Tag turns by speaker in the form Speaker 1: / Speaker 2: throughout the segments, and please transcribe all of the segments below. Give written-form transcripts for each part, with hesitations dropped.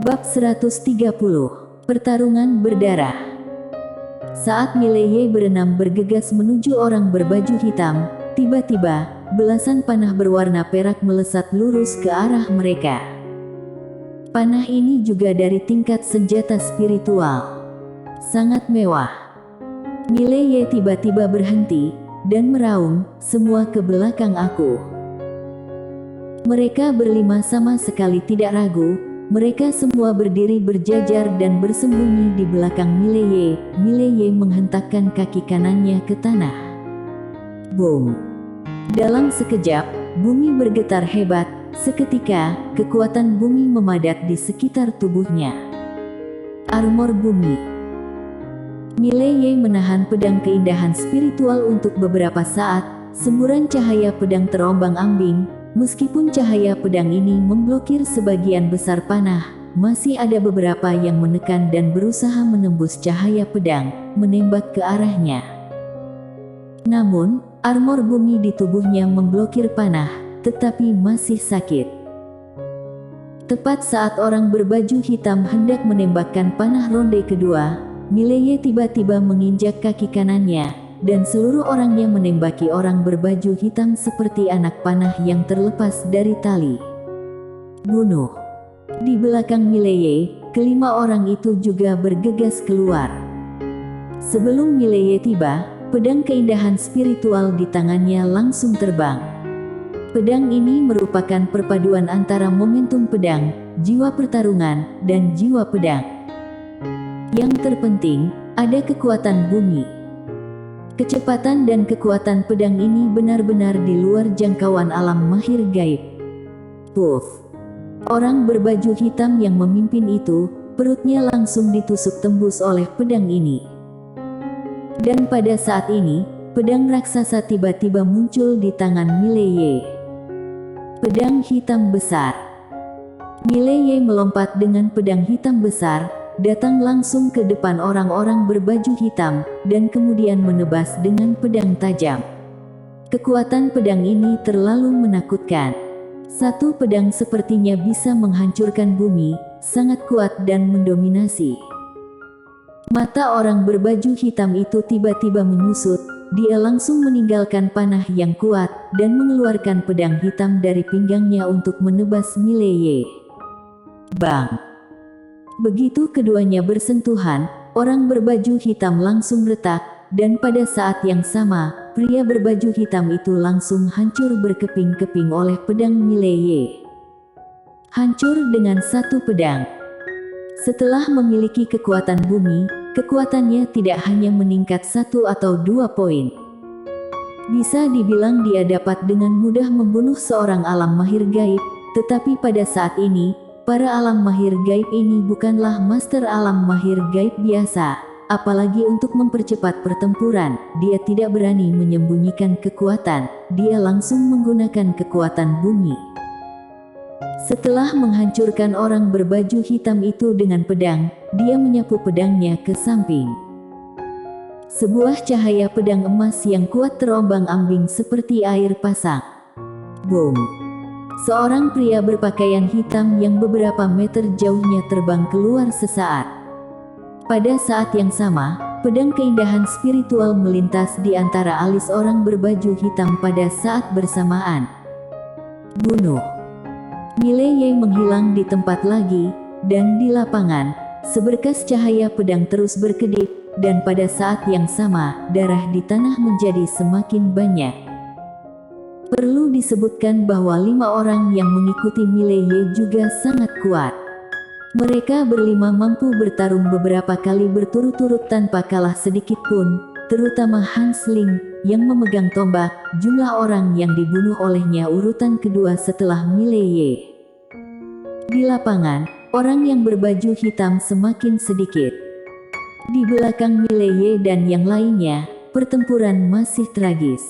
Speaker 1: Bab 130. Pertarungan berdarah. Saat Mileye berenam bergegas menuju orang berbaju hitam, tiba-tiba, belasan panah berwarna perak melesat lurus ke arah mereka. Panah ini juga dari tingkat senjata spiritual. Sangat mewah. Mileye tiba-tiba berhenti, dan meraung, "Semua ke belakang aku." Mereka berlima sama sekali tidak ragu. Mereka semua berdiri berjajar dan bersembunyi di belakang Mileye. Mileye menghentakkan kaki kanannya ke tanah. Boom! Dalam sekejap, bumi bergetar hebat. Seketika, kekuatan bumi memadat di sekitar tubuhnya. Armor bumi. Mileye menahan pedang keindahan spiritual untuk beberapa saat. Semburan cahaya pedang terombang-ambing. Meskipun cahaya pedang ini memblokir sebagian besar panah, masih ada beberapa yang menekan dan berusaha menembus cahaya pedang, menembak ke arahnya. Namun, armor bumi di tubuhnya memblokir panah, tetapi masih sakit. Tepat saat orang berbaju hitam hendak menembakkan panah ronde kedua, Mileye tiba-tiba menginjak kaki kanannya, dan seluruh orangnya menembaki orang berbaju hitam seperti anak panah yang terlepas dari tali. Bunuh! Di belakang Mileye, kelima orang itu juga bergegas keluar. Sebelum Mileye tiba, pedang keindahan spiritual di tangannya langsung terbang. Pedang ini merupakan perpaduan antara momentum pedang, jiwa pertarungan, dan jiwa pedang. Yang terpenting, ada kekuatan bumi. Kecepatan dan kekuatan pedang ini benar-benar di luar jangkauan alam mahir gaib. Puff! Orang berbaju hitam yang memimpin itu, perutnya langsung ditusuk tembus oleh pedang ini. Dan pada saat ini, pedang raksasa tiba-tiba muncul di tangan Mileye. Pedang hitam besar. Mileye melompat dengan pedang hitam besar, datang langsung ke depan orang-orang berbaju hitam, dan kemudian menebas dengan pedang tajam. Kekuatan pedang ini terlalu menakutkan. Satu pedang sepertinya bisa menghancurkan bumi, sangat kuat dan mendominasi. Mata orang berbaju hitam itu tiba-tiba menyusut, dia langsung meninggalkan panah yang kuat, dan mengeluarkan pedang hitam dari pinggangnya untuk menebas Mileye. Bang! Begitu keduanya bersentuhan, orang berbaju hitam langsung retak, dan pada saat yang sama, pria berbaju hitam itu langsung hancur berkeping-keping oleh pedang Mileye. Hancur dengan satu pedang. Setelah memiliki kekuatan bumi, kekuatannya tidak hanya meningkat 1 atau 2 poin. Bisa dibilang dia dapat dengan mudah membunuh seorang alam mahir gaib, tetapi pada saat ini, para alam mahir gaib ini bukanlah master alam mahir gaib biasa, apalagi untuk mempercepat pertempuran, dia tidak berani menyembunyikan kekuatan, dia langsung menggunakan kekuatan bumi. Setelah menghancurkan orang berbaju hitam itu dengan pedang, dia menyapu pedangnya ke samping. Sebuah cahaya pedang emas yang kuat terombang-ambing seperti air pasang. Boom! Seorang pria berpakaian hitam yang beberapa meter jauhnya terbang keluar sesaat. Pada saat yang sama, pedang keindahan spiritual melintas di antara alis orang berbaju hitam pada saat bersamaan. Bunuh! Mileye menghilang di tempat lagi, dan di lapangan, seberkas cahaya pedang terus berkedip, dan pada saat yang sama, darah di tanah menjadi semakin banyak. Perlu disebutkan bahwa 5 orang yang mengikuti Mileye juga sangat kuat. Mereka berlima mampu bertarung beberapa kali berturut-turut tanpa kalah sedikit pun, terutama Hans Ling, yang memegang tombak. Jumlah orang yang dibunuh olehnya urutan kedua setelah Mileye. Di lapangan, orang yang berbaju hitam semakin sedikit. Di belakang Mileye dan yang lainnya, pertempuran masih tragis.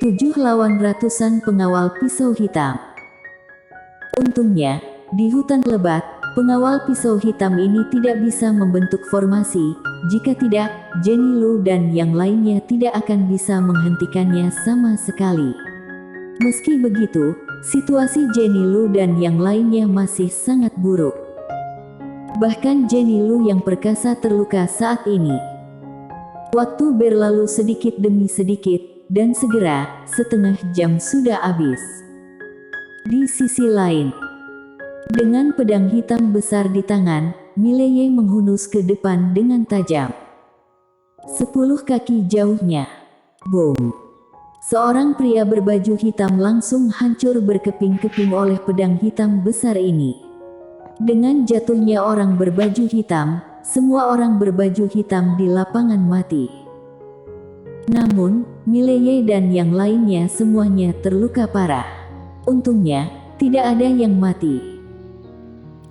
Speaker 1: 7 lawan ratusan pengawal pisau hitam. Untungnya, di hutan lebat, pengawal pisau hitam ini tidak bisa membentuk formasi. Jika tidak, Jenny Lu dan yang lainnya tidak akan bisa menghentikannya sama sekali. Meski begitu, situasi Jenny Lu dan yang lainnya masih sangat buruk. Bahkan Jenny Lu yang perkasa terluka saat ini. Waktu berlalu sedikit demi sedikit, dan segera, setengah jam sudah habis. Di sisi lain, dengan pedang hitam besar di tangan, Mileye menghunus ke depan dengan tajam. 10 kaki jauhnya. Boom! Seorang pria berbaju hitam langsung hancur berkeping-keping oleh pedang hitam besar ini. Dengan jatuhnya orang berbaju hitam, semua orang berbaju hitam di lapangan mati. Namun, Mileye dan yang lainnya semuanya terluka parah. Untungnya, tidak ada yang mati.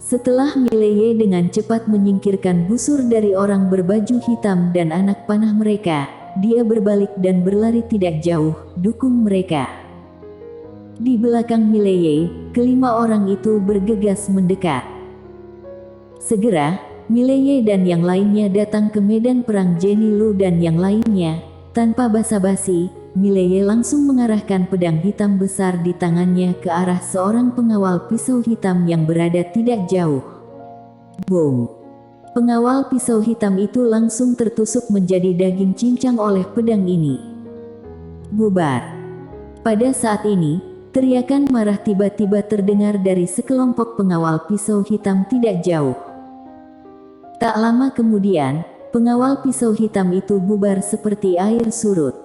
Speaker 1: Setelah Mileye dengan cepat menyingkirkan busur dari orang berbaju hitam dan anak panah mereka, dia berbalik dan berlari tidak jauh, dukung mereka. Di belakang Mileye, kelima orang itu bergegas mendekat. Segera, Mileye dan yang lainnya datang ke medan perang Jenny Lu dan yang lainnya. Tanpa basa-basi, Mileye langsung mengarahkan pedang hitam besar di tangannya ke arah seorang pengawal pisau hitam yang berada tidak jauh. Boom! Pengawal pisau hitam itu langsung tertusuk menjadi daging cincang oleh pedang ini. Bubar! Pada saat ini, teriakan marah tiba-tiba terdengar dari sekelompok pengawal pisau hitam tidak jauh. Tak lama kemudian, pengawal pisau hitam itu bubar seperti air surut.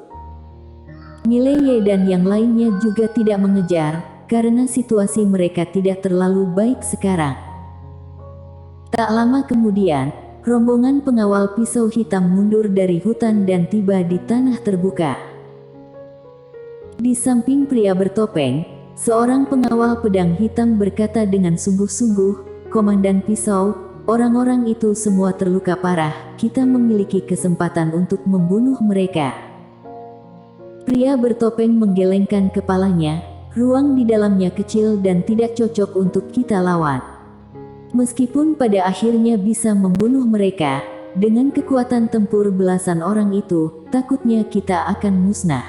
Speaker 1: Mileye dan yang lainnya juga tidak mengejar, karena situasi mereka tidak terlalu baik sekarang. Tak lama kemudian, rombongan pengawal pisau hitam mundur dari hutan dan tiba di tanah terbuka. Di samping pria bertopeng, seorang pengawal pedang hitam berkata dengan sungguh-sungguh, "Komandan Pisau, orang-orang itu semua terluka parah, kita memiliki kesempatan untuk membunuh mereka." Pria bertopeng menggelengkan kepalanya, ruang di dalamnya kecil dan tidak cocok untuk kita lawan. Meskipun pada akhirnya bisa membunuh mereka, dengan kekuatan tempur belasan orang itu, takutnya kita akan musnah.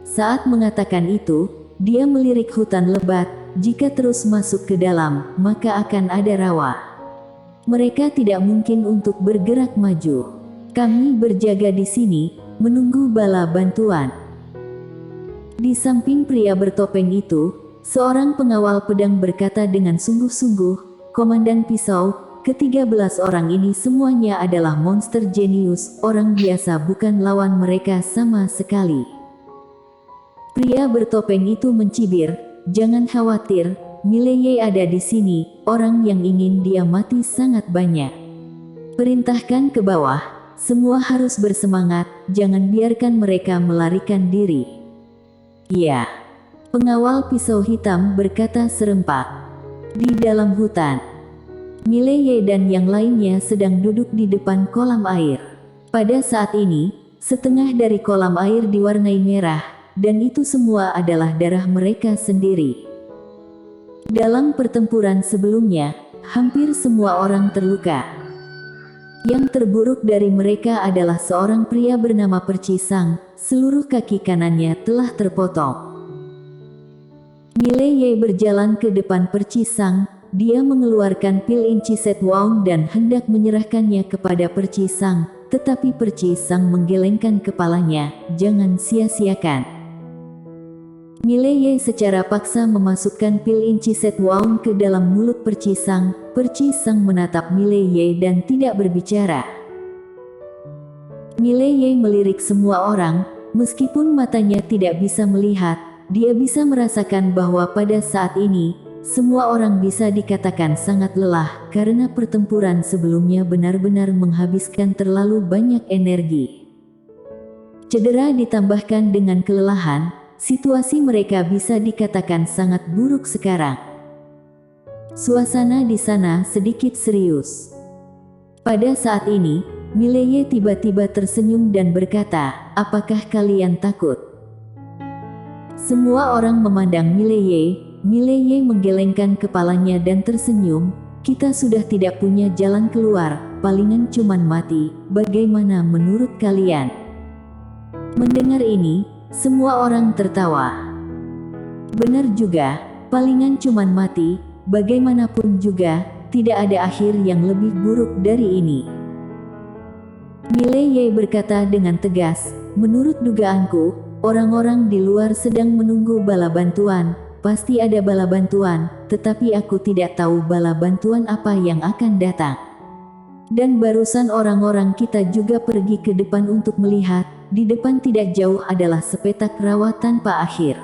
Speaker 1: Saat mengatakan itu, dia melirik hutan lebat, jika terus masuk ke dalam, maka akan ada rawa. Mereka tidak mungkin untuk bergerak maju. Kami berjaga di sini, menunggu bala bantuan. Di samping pria bertopeng itu, seorang pengawal pedang berkata dengan sungguh-sungguh, "Komandan Pisau, ke-13 orang ini semuanya adalah monster jenius, orang biasa bukan lawan mereka sama sekali." Pria bertopeng itu mencibir, "Jangan khawatir, Mileye ada di sini, orang yang ingin dia mati sangat banyak. Perintahkan ke bawah, semua harus bersemangat, jangan biarkan mereka melarikan diri." "Iya." Pengawal pisau hitam berkata serempak. Di dalam hutan, Mileye dan yang lainnya sedang duduk di depan kolam air. Pada saat ini, setengah dari kolam air diwarnai merah, dan itu semua adalah darah mereka sendiri. Dalam pertempuran sebelumnya, hampir semua orang terluka. Yang terburuk dari mereka adalah seorang pria bernama Percisang, seluruh kaki kanannya telah terpotong. Mileye berjalan ke depan Percisang, dia mengeluarkan pil Inchiset Wound dan hendak menyerahkannya kepada Percisang, tetapi Percisang menggelengkan kepalanya, "Jangan sia-siakan." Mileye secara paksa memasukkan pil Inchiset Wound ke dalam mulut Percisang. Percisang menatap Mileye dan tidak berbicara. Mileye melirik semua orang, meskipun matanya tidak bisa melihat, dia bisa merasakan bahwa pada saat ini, semua orang bisa dikatakan sangat lelah, karena pertempuran sebelumnya benar-benar menghabiskan terlalu banyak energi. Cedera ditambahkan dengan kelelahan, situasi mereka bisa dikatakan sangat buruk sekarang. Suasana di sana sedikit serius. Pada saat ini, Mileye tiba-tiba tersenyum dan berkata, "Apakah kalian takut?" Semua orang memandang Mileye. Mileye menggelengkan kepalanya dan tersenyum, "Kita sudah tidak punya jalan keluar, palingan cuman mati, bagaimana menurut kalian?" Mendengar ini, semua orang tertawa. Benar juga, palingan cuman mati, bagaimanapun juga, tidak ada akhir yang lebih buruk dari ini. Miley berkata dengan tegas, menurut dugaanku, orang-orang di luar sedang menunggu bala bantuan. Pasti ada bala bantuan, tetapi aku tidak tahu bala bantuan apa yang akan datang. Dan barusan orang-orang kita juga pergi ke depan untuk melihat. Di depan tidak jauh adalah sepetak rawa tanpa akhir.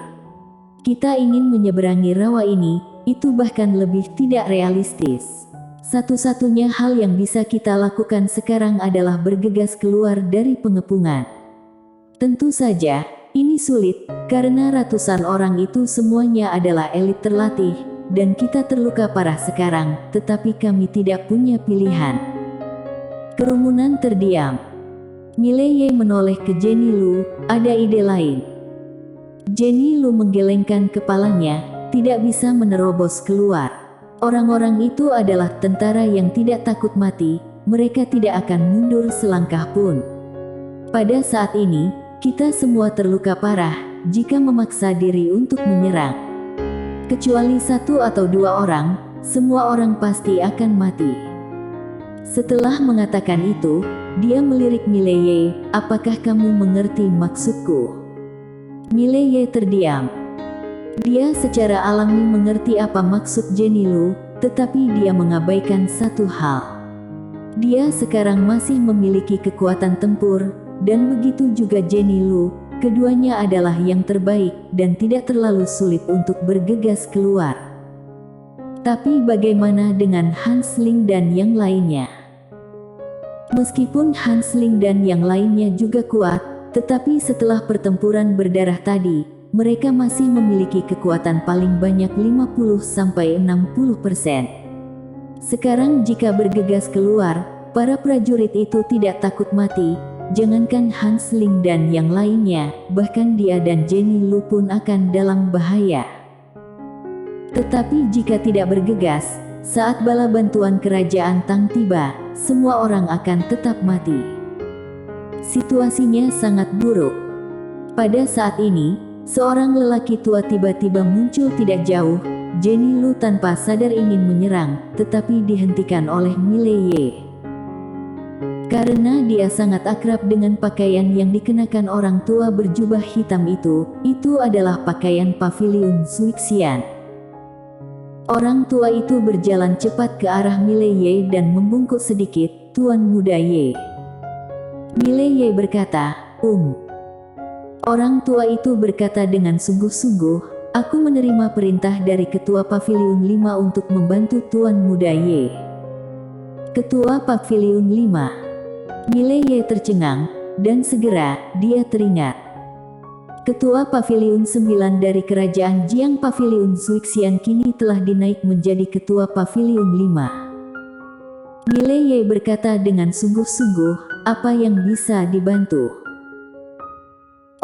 Speaker 1: Kita ingin menyeberangi rawa ini, itu bahkan lebih tidak realistis. Satu-satunya hal yang bisa kita lakukan sekarang adalah bergegas keluar dari pengepungan. Tentu saja, ini sulit, karena ratusan orang itu semuanya adalah elit terlatih, dan kita terluka parah sekarang, tetapi kami tidak punya pilihan. Kerumunan terdiam. Miley menoleh ke Jenny Lu, ada ide lain. Jenny Lu menggelengkan kepalanya, tidak bisa menerobos keluar. Orang-orang itu adalah tentara yang tidak takut mati, mereka tidak akan mundur selangkah pun. Pada saat ini, kita semua terluka parah, jika memaksa diri untuk menyerang. Kecuali 1 atau 2 orang, semua orang pasti akan mati. Setelah mengatakan itu, dia melirik Miley, apakah kamu mengerti maksudku? Miley terdiam. Dia secara alami mengerti apa maksud Jenny Lu, tetapi dia mengabaikan satu hal. Dia sekarang masih memiliki kekuatan tempur, dan begitu juga Jenny Lu, keduanya adalah yang terbaik dan tidak terlalu sulit untuk bergegas keluar. Tapi bagaimana dengan Hans Ling dan yang lainnya? Meskipun Hans Ling dan yang lainnya juga kuat, tetapi setelah pertempuran berdarah tadi, mereka masih memiliki kekuatan paling banyak 50-60%. Sekarang jika bergegas keluar, para prajurit itu tidak takut mati, jangankan Hans Ling dan yang lainnya, bahkan dia dan Jenny Lu pun akan dalam bahaya. Tetapi jika tidak bergegas, saat bala bantuan kerajaan Tang tiba, semua orang akan tetap mati. Situasinya sangat buruk. Pada saat ini, seorang lelaki tua tiba-tiba muncul tidak jauh. Jenny Lu tanpa sadar ingin menyerang, tetapi dihentikan oleh Miley. Karena dia sangat akrab dengan pakaian yang dikenakan orang tua berjubah hitam itu adalah pakaian pavilion Suixian. Orang tua itu berjalan cepat ke arah Miley dan membungkuk sedikit, Tuan Muda Ye. Miley berkata, Orang tua itu berkata dengan sungguh-sungguh, aku menerima perintah dari Ketua Pavilion 5 untuk membantu Tuan Muda Ye. Ketua Pavilion 5. Miley tercengang, dan segera, dia teringat. Ketua Pavilion 9 dari Kerajaan Jiang Pavilion Suixian kini telah dinaik menjadi Ketua Pavilion 5. Miley berkata dengan sungguh-sungguh, apa yang bisa dibantu?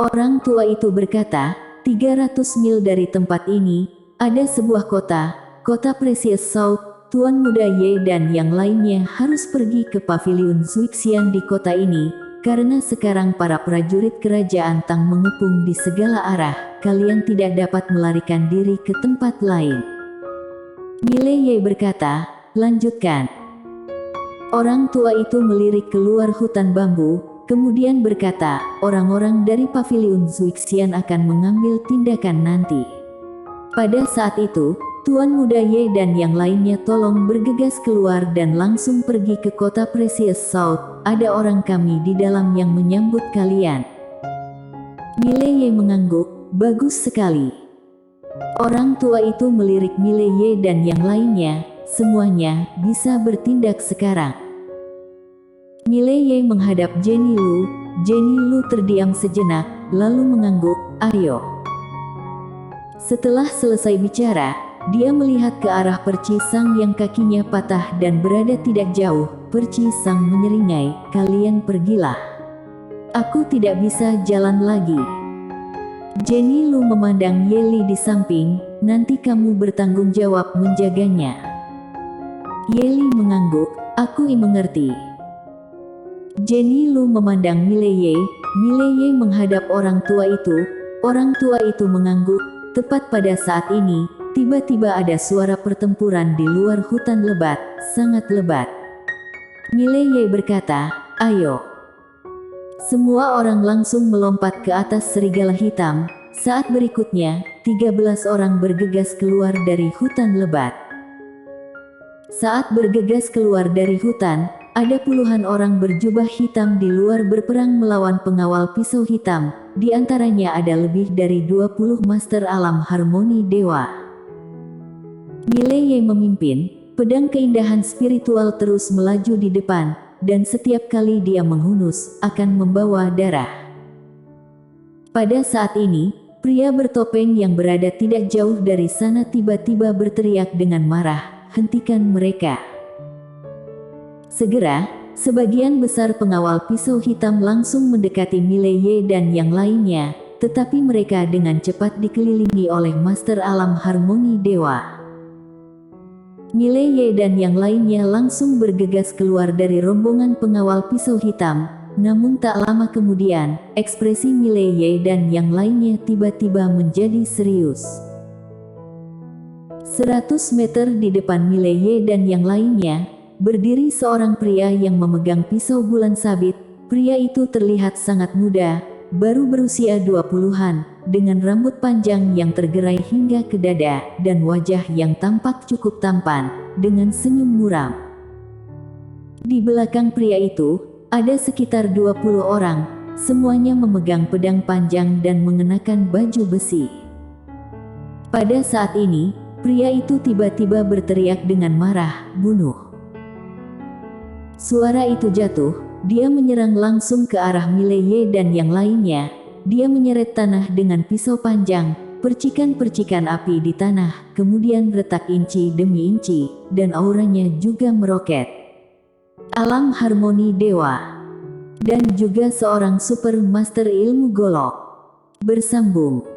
Speaker 1: Orang tua itu berkata, 300 mil dari tempat ini, ada sebuah kota, kota Precious South. Tuan Muda Ye dan yang lainnya harus pergi ke Pavilion Suixian di kota ini, karena sekarang para prajurit kerajaan Tang mengepung di segala arah, kalian tidak dapat melarikan diri ke tempat lain. Miley berkata, lanjutkan. Orang tua itu melirik keluar hutan bambu, kemudian berkata, orang-orang dari Pavilion Suixian akan mengambil tindakan nanti. Pada saat itu, Tuan Muda Ye dan yang lainnya tolong bergegas keluar dan langsung pergi ke kota Precious South. Ada orang kami di dalam yang menyambut kalian. Miley mengangguk, bagus sekali. Orang tua itu melirik Miley dan yang lainnya, semuanya bisa bertindak sekarang. Miley menghadap Jenny Lu. Jenny Lu terdiam sejenak, lalu mengangguk, ayo. Setelah selesai bicara, dia melihat ke arah Perci Sang yang kakinya patah dan berada tidak jauh. Perci Sang menyeringai, kalian pergilah. Aku tidak bisa jalan lagi. Jenny Lu memandang Yeli di samping, nanti kamu bertanggung jawab menjaganya. Yeli mengangguk, aku mengerti. Jenny Lu memandang Miley. Miley menghadap orang tua itu. Orang tua itu mengangguk. Tepat pada saat ini, tiba-tiba ada suara pertempuran di luar hutan lebat, sangat lebat. Mileye berkata, "Ayo." Semua orang langsung melompat ke atas serigala hitam. Saat berikutnya, 13 orang bergegas keluar dari hutan lebat. Saat bergegas keluar dari hutan, ada puluhan orang berjubah hitam di luar berperang melawan pengawal pisau hitam. Di antaranya ada lebih dari 20 master alam harmoni dewa. Mileye memimpin, pedang keindahan spiritual terus melaju di depan, dan setiap kali dia menghunus, akan membawa darah. Pada saat ini, pria bertopeng yang berada tidak jauh dari sana tiba-tiba berteriak dengan marah, "Hentikan mereka!" Segera, sebagian besar pengawal pisau hitam langsung mendekati Mileye dan yang lainnya, tetapi mereka dengan cepat dikelilingi oleh Master Alam Harmoni Dewa. Mileye dan yang lainnya langsung bergegas keluar dari rombongan pengawal pisau hitam, namun tak lama kemudian, ekspresi Mileye dan yang lainnya tiba-tiba menjadi serius. 100 meter di depan Mileye dan yang lainnya, berdiri seorang pria yang memegang pisau bulan sabit. Pria itu terlihat sangat muda, baru berusia 20-an, dengan rambut panjang yang tergerai hingga ke dada, dan wajah yang tampak cukup tampan, dengan senyum muram. Di belakang pria itu, ada sekitar 20 orang, semuanya memegang pedang panjang dan mengenakan baju besi. Pada saat ini, pria itu tiba-tiba berteriak dengan marah, "Bunuh!" Suara itu jatuh, dia menyerang langsung ke arah Mileye dan yang lainnya. Dia menyeret tanah dengan pisau panjang, percikan-percikan api di tanah, kemudian retak inci demi inci, dan auranya juga meroket. Alam harmoni dewa, dan juga seorang super master ilmu golok bersambung.